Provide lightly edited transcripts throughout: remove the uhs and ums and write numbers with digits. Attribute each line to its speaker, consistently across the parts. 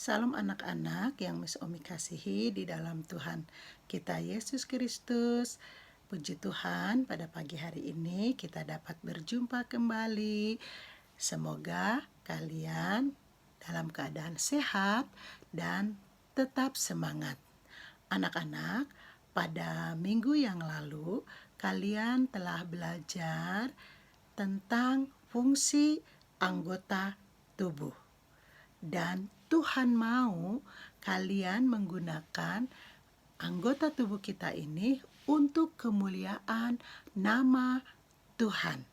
Speaker 1: Salam anak-anak yang Miss Omi kasihi di dalam Tuhan kita Yesus Kristus. Puji Tuhan, pada pagi hari ini kita dapat berjumpa kembali. Semoga kalian dalam keadaan sehat dan tetap semangat. Anak-anak, pada minggu yang lalu kalian telah belajar tentang fungsi anggota tubuh. Dan Tuhan mau kalian menggunakan anggota tubuh kita ini untuk kemuliaan nama Tuhan.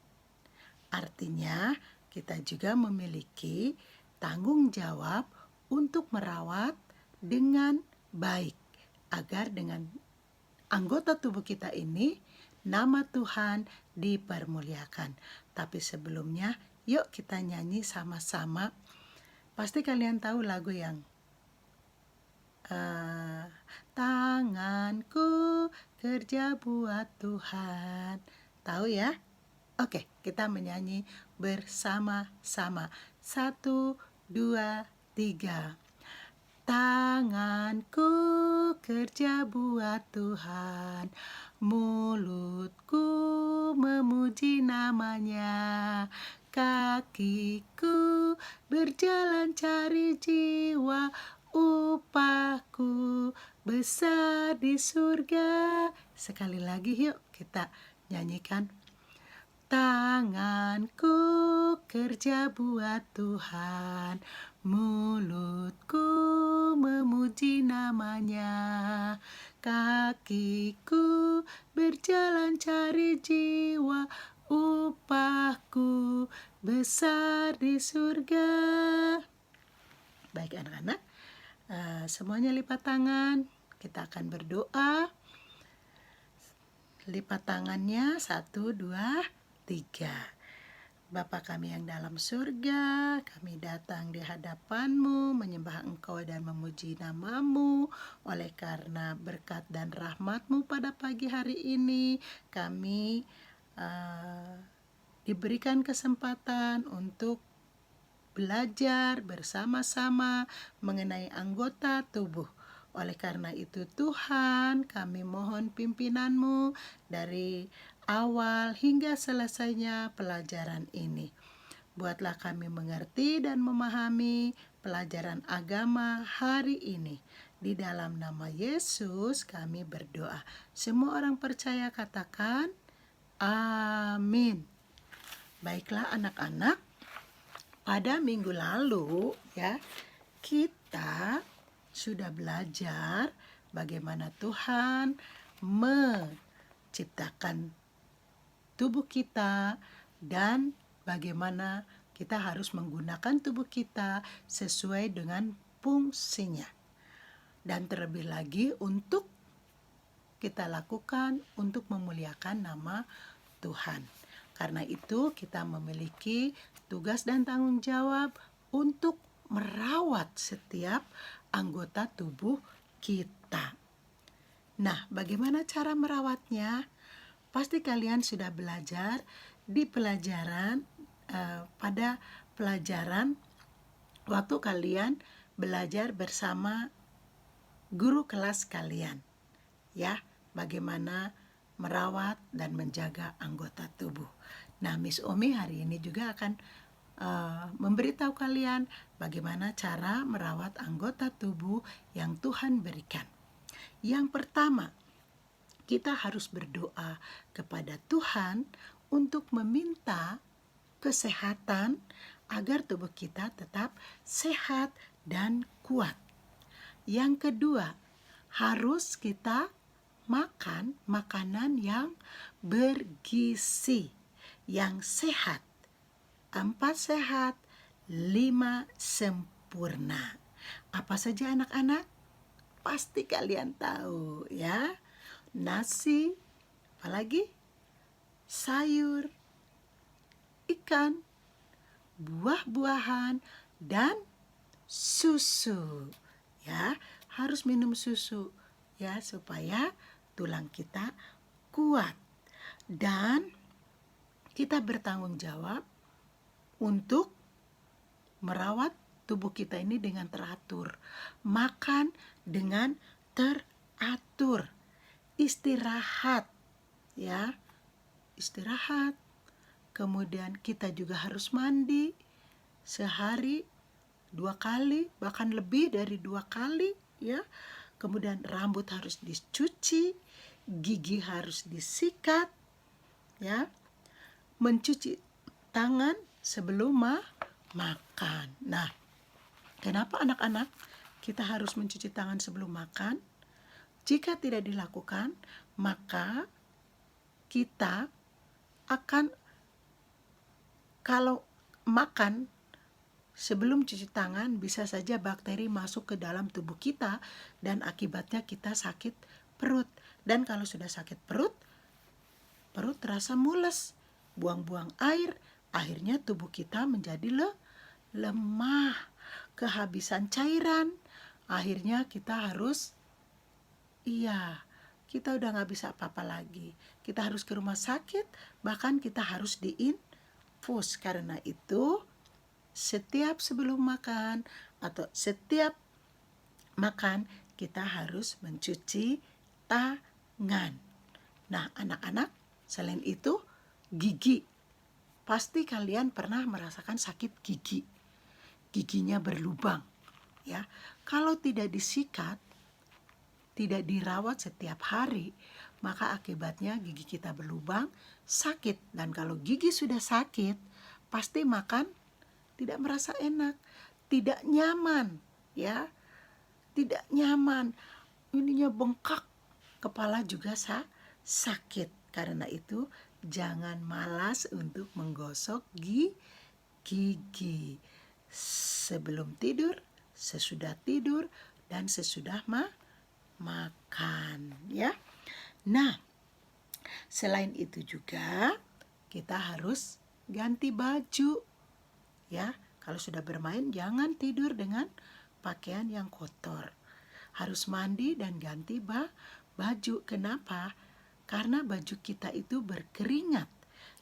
Speaker 1: Artinya kita juga memiliki tanggung jawab untuk merawat dengan baik agar dengan anggota tubuh kita ini nama Tuhan dipermuliakan. Tapi sebelumnya yuk kita nyanyi sama-sama. Pasti kalian tahu lagu yang tanganku kerja buat Tuhan. Tahu ya? Oke, kita menyanyi bersama-sama. 1, 2, 3. Tanganku kerja buat Tuhan, mulutku memuji namanya, kakiku berjalan cari jiwa, upahku besar di surga. Sekali lagi yuk kita nyanyikan. Tanganku kerja buat Tuhan, mulutku memuji namanya, kakiku berjalan cari jiwa, upahku besar di surga. Baik anak-anak, semuanya lipat tangan. Kita akan berdoa. Lipat tangannya 1, 2, 3. Bapa kami yang dalam surga, kami datang di hadapan-Mu, menyembah Engkau dan memuji nama-Mu. Oleh karena berkat dan rahmat-Mu pada pagi hari ini, kami diberikan kesempatan untuk belajar bersama-sama mengenai anggota tubuh. Oleh karena itu Tuhan, kami mohon pimpinan-Mu dari awal hingga selesainya pelajaran ini. Buatlah kami mengerti dan memahami pelajaran agama hari ini. Di dalam nama Yesus kami berdoa. Semua orang percaya katakan, amin. Baiklah anak-anak, pada minggu lalu ya kita sudah belajar bagaimana Tuhan menciptakan tubuh kita dan bagaimana kita harus menggunakan tubuh kita sesuai dengan fungsinya. Dan terlebih lagi untuk kita lakukan untuk memuliakan nama Tuhan. Karena itu kita memiliki tugas dan tanggung jawab untuk merawat setiap anggota tubuh kita. Nah, bagaimana cara merawatnya? Pasti kalian sudah belajar di pelajaran pada pelajaran waktu kalian belajar bersama guru kelas kalian. Ya, bagaimana merawat dan menjaga anggota tubuh. Nah, Miss Omi hari ini juga akan memberitahu kalian bagaimana cara merawat anggota tubuh yang Tuhan berikan. Yang pertama, kita harus berdoa kepada Tuhan untuk meminta kesehatan agar tubuh kita tetap sehat dan kuat. Yang kedua, harus kita makan makanan yang bergizi, yang sehat. 4 sehat, 5 sempurna. Apa saja anak-anak? Pasti kalian tahu ya. Nasi, apalagi? Sayur, ikan, buah-buahan, dan susu. Ya, harus minum susu ya supaya tulang kita kuat. Dan kita bertanggung jawab untuk merawat tubuh kita ini dengan teratur. Makan dengan teratur. Istirahat, ya. Istirahat. Kemudian kita juga harus mandi sehari 2 kali, bahkan lebih dari 2 kali, ya. Kemudian rambut harus dicuci, gigi harus disikat, ya. Mencuci tangan sebelum makan. Nah, kenapa anak-anak kita harus mencuci tangan sebelum makan? Jika tidak dilakukan, maka kita akan, kalau makan sebelum cuci tangan, bisa saja bakteri masuk ke dalam tubuh kita dan akibatnya kita sakit perut. Dan kalau sudah sakit perut terasa mules, buang-buang air, akhirnya tubuh kita menjadi lemah, kehabisan cairan. Akhirnya kita harus, kita udah gak bisa apa-apa lagi. Kita harus ke rumah sakit, bahkan kita harus diinfus. Karena itu, setiap sebelum makan atau setiap makan, kita harus mencuci tangan. Nah, anak-anak, selain itu, gigi. Pasti kalian pernah merasakan sakit gigi. Giginya berlubang, ya. Kalau tidak disikat, tidak dirawat setiap hari, maka akibatnya gigi kita berlubang, sakit. Dan kalau gigi sudah sakit, pasti makan tidak merasa enak, tidak nyaman, ya. Tidak nyaman. Ininya bengkak, kepala juga sakit. Karena itu jangan malas untuk menggosok gigi sebelum tidur, sesudah tidur, dan sesudah makan, ya. Nah, selain itu juga kita harus ganti baju, ya. Kalau sudah bermain, jangan tidur dengan pakaian yang kotor. Harus mandi dan ganti baju. Kenapa? Karena baju kita itu berkeringat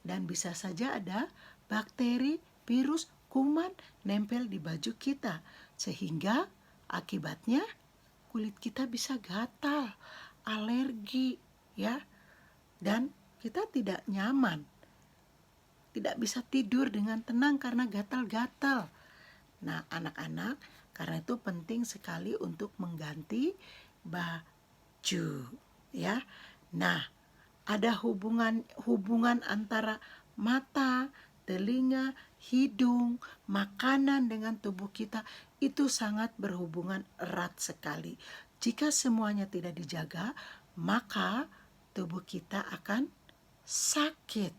Speaker 1: dan bisa saja ada bakteri, virus, kuman nempel di baju kita, sehingga akibatnya kulit kita bisa gatal, alergi, ya. Dan kita tidak nyaman, tidak bisa tidur dengan tenang karena gatal-gatal. Nah, anak-anak, karena itu penting sekali untuk mengganti baju, ya. Nah, ada hubungan antara mata, telinga, hidung, makanan dengan tubuh kita. Itu sangat berhubungan erat sekali. Jika semuanya tidak dijaga, maka tubuh kita akan sakit.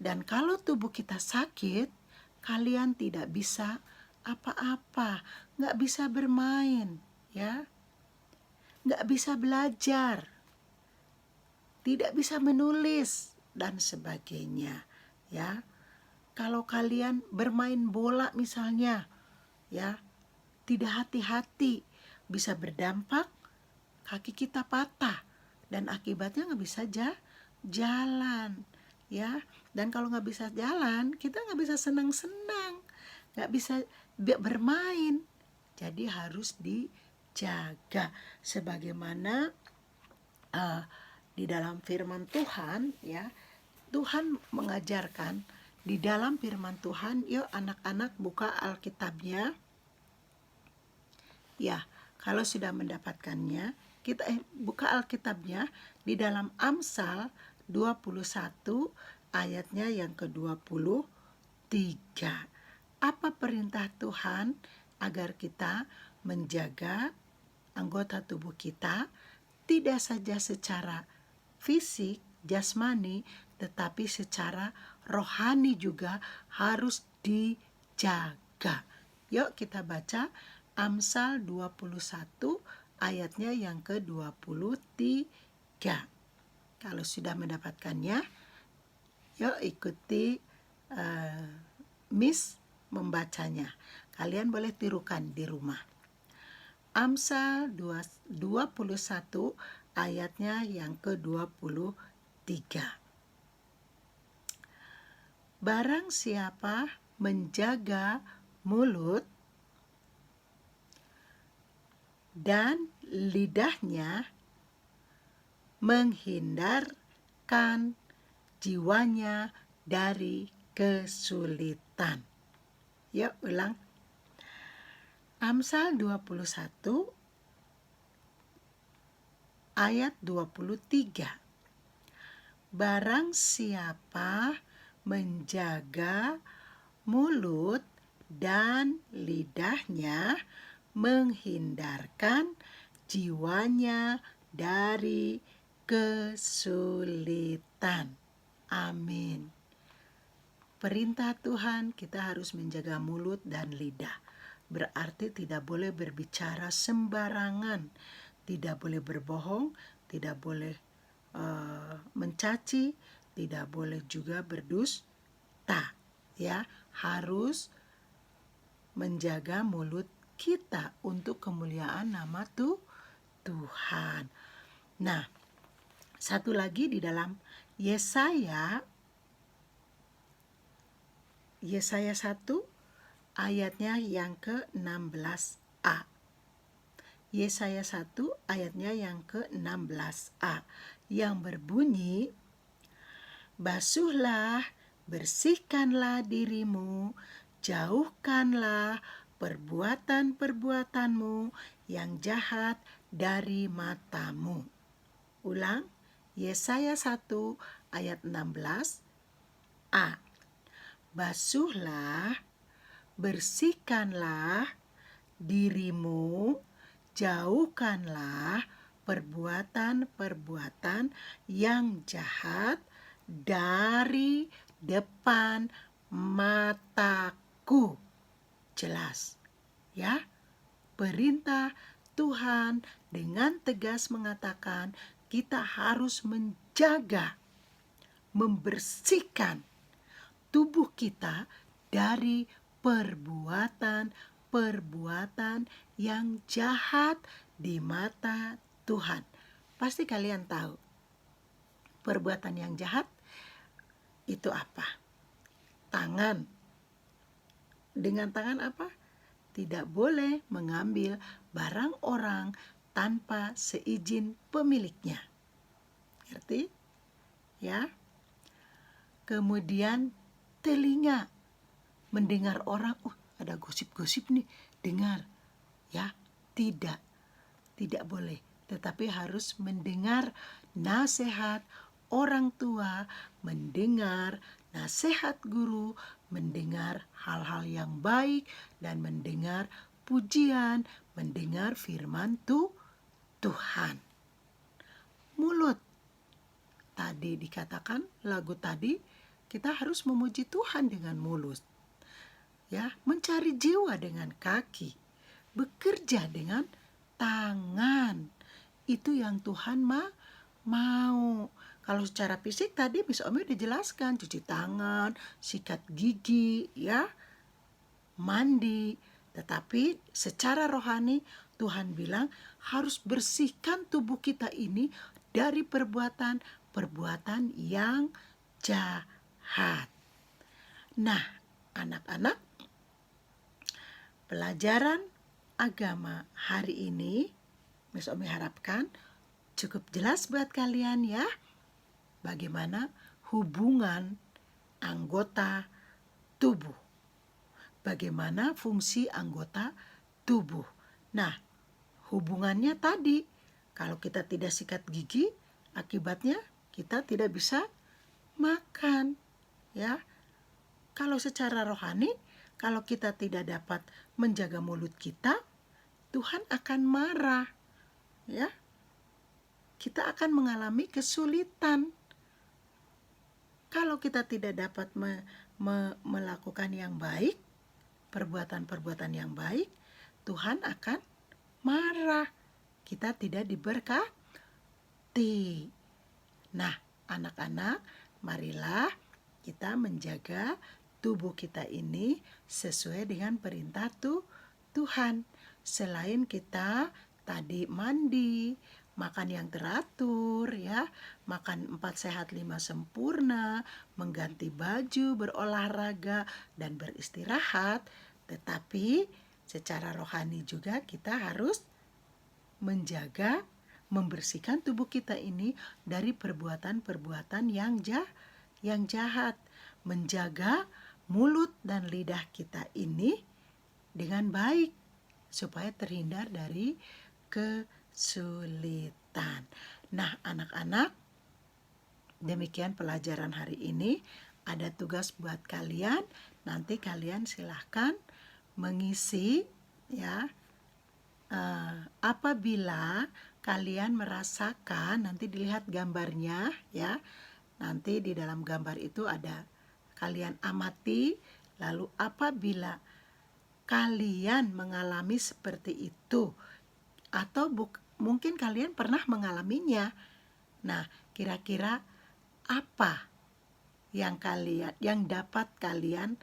Speaker 1: Dan kalau tubuh kita sakit, kalian tidak bisa apa-apa, gak bisa bermain, ya, gak bisa belajar, tidak bisa menulis, dan sebagainya, ya. Kalau kalian bermain bola misalnya, ya, tidak hati-hati, bisa berdampak kaki kita patah dan akibatnya nggak bisa jalan, ya. Dan kalau nggak bisa jalan, kita nggak bisa senang-senang, nggak bisa bermain. Jadi harus dijaga sebagaimana di dalam firman Tuhan, ya. Tuhan mengajarkan di dalam firman Tuhan. Yuk anak-anak buka Alkitabnya. Ya, kalau sudah mendapatkannya, kita buka Alkitabnya di dalam Amsal 21 ayatnya yang ke-23. Apa perintah Tuhan agar kita menjaga anggota tubuh kita tidak saja secara fisik, jasmani, tetapi secara rohani juga harus dijaga. Yuk kita baca Amsal 21 ayatnya yang ke-23. Kalau sudah mendapatkannya, yuk ikuti Miss membacanya. Kalian boleh tirukan di rumah. Amsal 21 ayatnya yang ke-23. . Barang siapa menjaga mulut dan lidahnya menghindarkan jiwanya dari kesulitan. Yuk ulang. Amsal 21 ayat 23. Barang siapa menjaga mulut dan lidahnya, menghindarkan jiwanya dari kesulitan. Amin. Perintah Tuhan, kita harus menjaga mulut dan lidah. Berarti tidak boleh berbicara sembarangan, tidak boleh berbohong, tidak boleh mencaci, tidak boleh juga berdusta. Ya, harus menjaga mulut kita untuk kemuliaan nama Tuhan. Nah, satu lagi di dalam Yesaya 1 ayatnya yang ke-16a. Yesaya 1 ayatnya yang ke-16a yang berbunyi, basuhlah, bersihkanlah dirimu, jauhkanlah perbuatan-perbuatanmu yang jahat dari matamu. Ulang, Yesaya 1 ayat 16a. Basuhlah, bersihkanlah dirimu, jauhkanlah perbuatan-perbuatan yang jahat dari depan mataku. Jelas, ya? Perintah Tuhan dengan tegas mengatakan kita harus menjaga, membersihkan tubuh kita dari perbuatan-perbuatan yang jahat di mata Tuhan. Pasti kalian tahu perbuatan yang jahat itu apa? Tangan. Dengan tangan apa? Tidak boleh mengambil barang orang tanpa seizin pemiliknya. Ngerti? Ya. Kemudian telinga, mendengar orang, ada gosip-gosip nih, dengar. Ya, tidak boleh. Tetapi harus mendengar nasihat orang tua, mendengar nasihat guru, mendengar hal-hal yang baik, dan mendengar pujian, mendengar firman Tuhan. Mulut. Tadi dikatakan lagu tadi, kita harus memuji Tuhan dengan mulut. Ya, mencari jiwa dengan kaki, bekerja dengan tangan. Itu yang Tuhan mau. Kalau secara fisik tadi Miss Omi udah jelaskan, cuci tangan, sikat gigi, ya, mandi. Tetapi secara rohani Tuhan bilang harus bersihkan tubuh kita ini dari perbuatan yang jahat. Nah, anak-anak, pelajaran agama hari ini Miss Omi harapkan cukup jelas buat kalian, ya. Bagaimana hubungan anggota tubuh. Bagaimana fungsi anggota tubuh. Nah, hubungannya tadi, kalau kita tidak sikat gigi, akibatnya kita tidak bisa makan, ya. Kalau secara rohani, kalau kita tidak dapat menjaga mulut kita, Tuhan akan marah, ya. Kita akan mengalami kesulitan. Kalau kita tidak dapat melakukan yang baik, perbuatan-perbuatan yang baik, Tuhan akan marah. Kita tidak diberkati. Nah, anak-anak, marilah kita menjaga tubuh kita ini sesuai dengan perintah Tuhan. Selain kita tadi mandi, makan yang teratur, ya, makan 4 sehat 5 sempurna, mengganti baju, berolahraga, dan beristirahat, tetapi secara rohani juga kita harus menjaga, membersihkan tubuh kita ini dari perbuatan-perbuatan yang jahat, menjaga mulut dan lidah kita ini dengan baik supaya terhindar dari kesulitan. Nah, anak-anak, demikian pelajaran hari ini. Ada tugas buat kalian. Nanti kalian silahkan mengisi ya. Apabila kalian merasakan, nanti dilihat gambarnya ya. Nanti di dalam gambar itu ada kalian amati. Lalu apabila kalian mengalami seperti itu, atau mungkin kalian pernah mengalaminya. Nah, kira-kira apa yang dapat kalian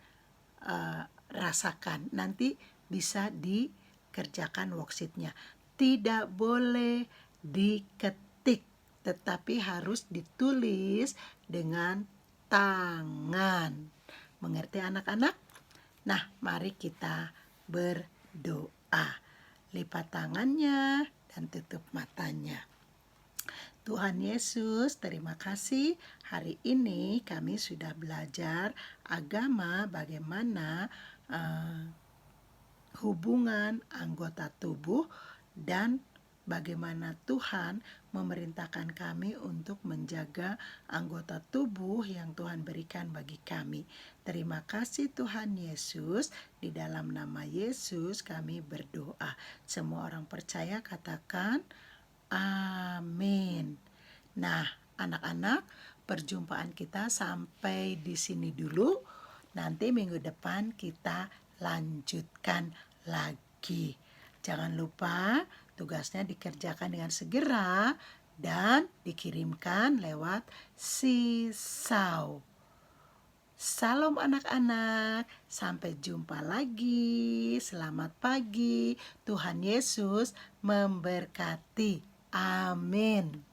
Speaker 1: rasakan? Nanti bisa dikerjakan worksheetnya. Tidak boleh diketik, tetapi harus ditulis dengan tangan. Mengerti anak-anak? Nah, mari kita berdoa. Lipat tangannya dan tutup matanya. Tuhan Yesus, terima kasih. Hari ini kami sudah belajar agama, bagaimana hubungan anggota tubuh dan bagaimana Tuhan memerintahkan kami untuk menjaga anggota tubuh yang Tuhan berikan bagi kami. Terima kasih Tuhan Yesus. Di dalam nama Yesus kami berdoa. Semua orang percaya katakan amin. Nah, anak-anak, perjumpaan kita sampai di sini dulu. Nanti minggu depan kita lanjutkan lagi. Jangan lupa tugasnya dikerjakan dengan segera dan dikirimkan lewat sisau. Salam anak-anak, sampai jumpa lagi. Selamat pagi. Tuhan Yesus memberkati. Amin.